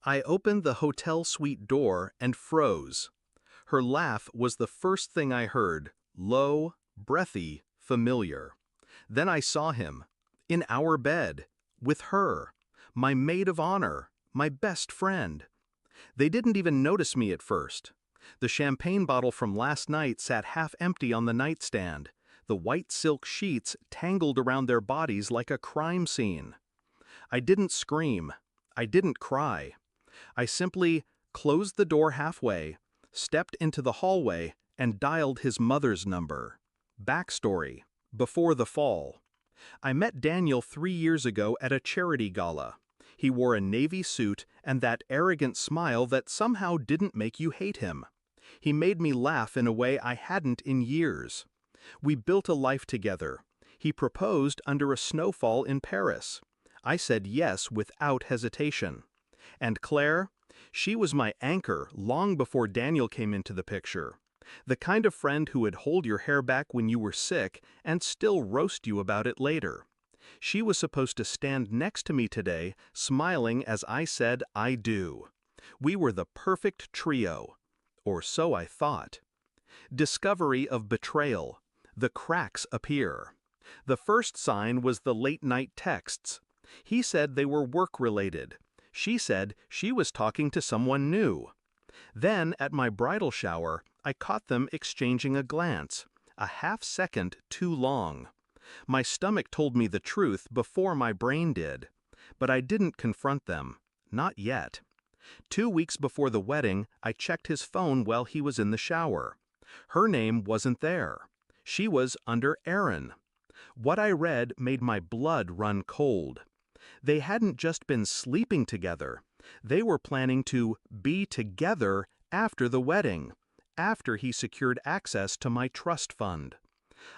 I opened the hotel suite door and froze. Her laugh was the first thing I heard, low, breathy, familiar. Then I saw him, in our bed, with her, my maid of honor, my best friend. They didn't even notice me at first. The champagne bottle from last night sat half empty on the nightstand, the white silk sheets tangled around their bodies like a crime scene. I didn't scream. I didn't cry. I simply closed the door halfway, stepped into the hallway, and dialed his mother's number. Backstory: before the fall. I met Daniel 3 years ago at a charity gala. He wore a navy suit and that arrogant smile that somehow didn't make you hate him. He made me laugh in a way I hadn't in years. We built a life together. He proposed under a snowfall in Paris. I said yes without hesitation. And Claire? She was my anchor long before Daniel came into the picture. The kind of friend who would hold your hair back when you were sick and still roast you about it later. She was supposed to stand next to me today, smiling as I said I do. We were the perfect trio. Or so I thought. Discovery of betrayal. The cracks appear. The first sign was the late-night texts. He said they were work-related. She said she was talking to someone new. Then, at my bridal shower, I caught them exchanging a glance, a half-second too long. My stomach told me the truth before my brain did. But I didn't confront them. Not yet. 2 weeks before the wedding, I checked his phone while he was in the shower. Her name wasn't there. She was under Aaron. What I read made my blood run cold. They hadn't just been sleeping together. They were planning to be together after the wedding, after he secured access to my trust fund.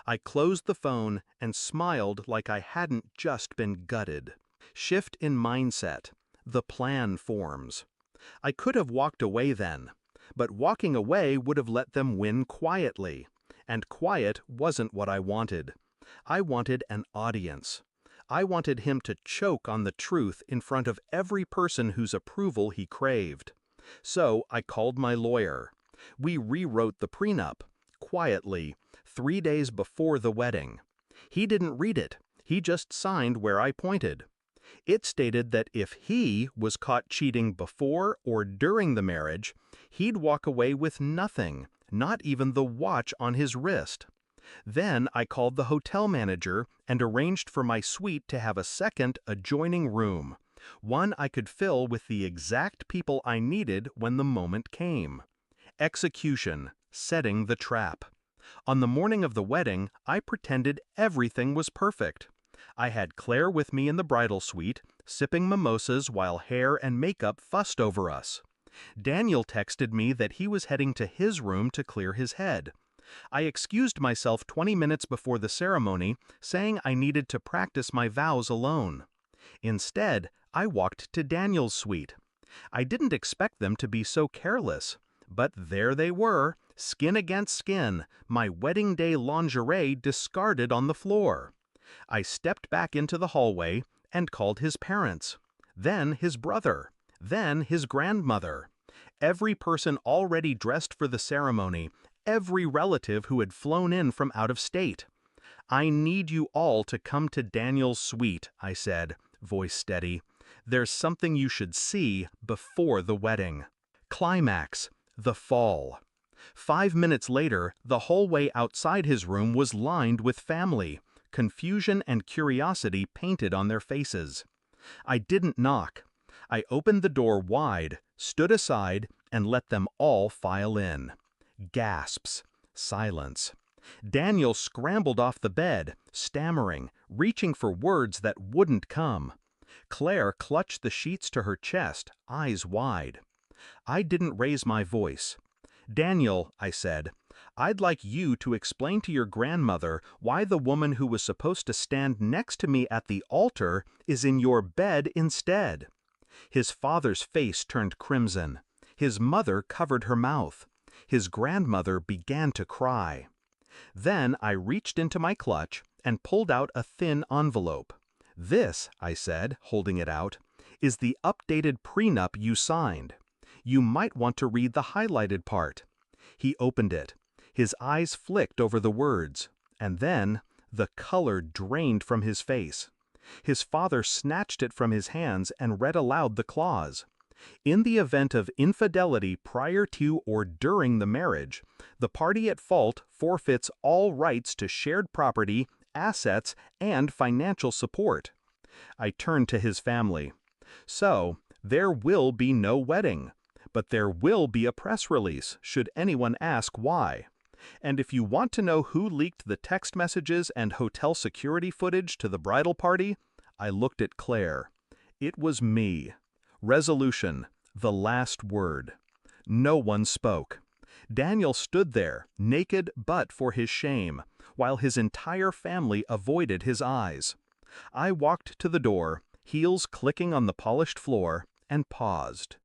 I closed the phone and smiled like I hadn't just been gutted. Shift in mindset. The plan forms. I could have walked away then, but walking away would have let them win quietly, and quiet wasn't what I wanted. I wanted an audience. I wanted him to choke on the truth in front of every person whose approval he craved. So I called my lawyer. We rewrote the prenup, quietly, 3 days before the wedding. He didn't read it. He just signed where I pointed. It stated that if he was caught cheating before or during the marriage, he'd walk away with nothing, not even the watch on his wrist. Then I called the hotel manager and arranged for my suite to have a second adjoining room, one I could fill with the exact people I needed when the moment came. Execution, setting the trap. On the morning of the wedding, I pretended everything was perfect. I had Claire with me in the bridal suite, sipping mimosas while hair and makeup fussed over us. Daniel texted me that he was heading to his room to clear his head. I excused myself 20 minutes before the ceremony, saying I needed to practice my vows alone. Instead, I walked to Daniel's suite. I didn't expect them to be so careless, but there they were, skin against skin, my wedding day lingerie discarded on the floor. I stepped back into the hallway and called his parents, then his brother, then his grandmother. Every person already dressed for the ceremony, every relative who had flown in from out of state. I need you all to come to Daniel's suite, I said, voice steady. There's something you should see before the wedding. Climax, the fall. 5 minutes later, the hallway outside his room was lined with family, confusion and curiosity painted on their faces. I didn't knock. I opened the door wide, stood aside, and let them all file in. Gasps. Silence. Daniel scrambled off the bed, stammering, reaching for words that wouldn't come. Claire clutched the sheets to her chest, eyes wide. I didn't raise my voice. Daniel, I said, I'd like you to explain to your grandmother why the woman who was supposed to stand next to me at the altar is in your bed instead. His father's face turned crimson. His mother covered her mouth. His grandmother began to cry. Then I reached into my clutch and pulled out a thin envelope. This, I said, holding it out, is the updated prenup you signed. You might want to read the highlighted part." He opened it. His eyes flicked over the words, and then the color drained from his face. His father snatched it from his hands and read aloud the clause. In the event of infidelity prior to or during the marriage, the party at fault forfeits all rights to shared property, assets, and financial support. I turned to his family. "So, there will be no wedding, but there will be a press release, should anyone ask why. And if you want to know who leaked the text messages and hotel security footage to the bridal party," I looked at Claire. "It was me." Resolution, the last word. No one spoke. Daniel stood there, naked but for his shame, while his entire family avoided his eyes. I walked to the door, heels clicking on the polished floor, and paused.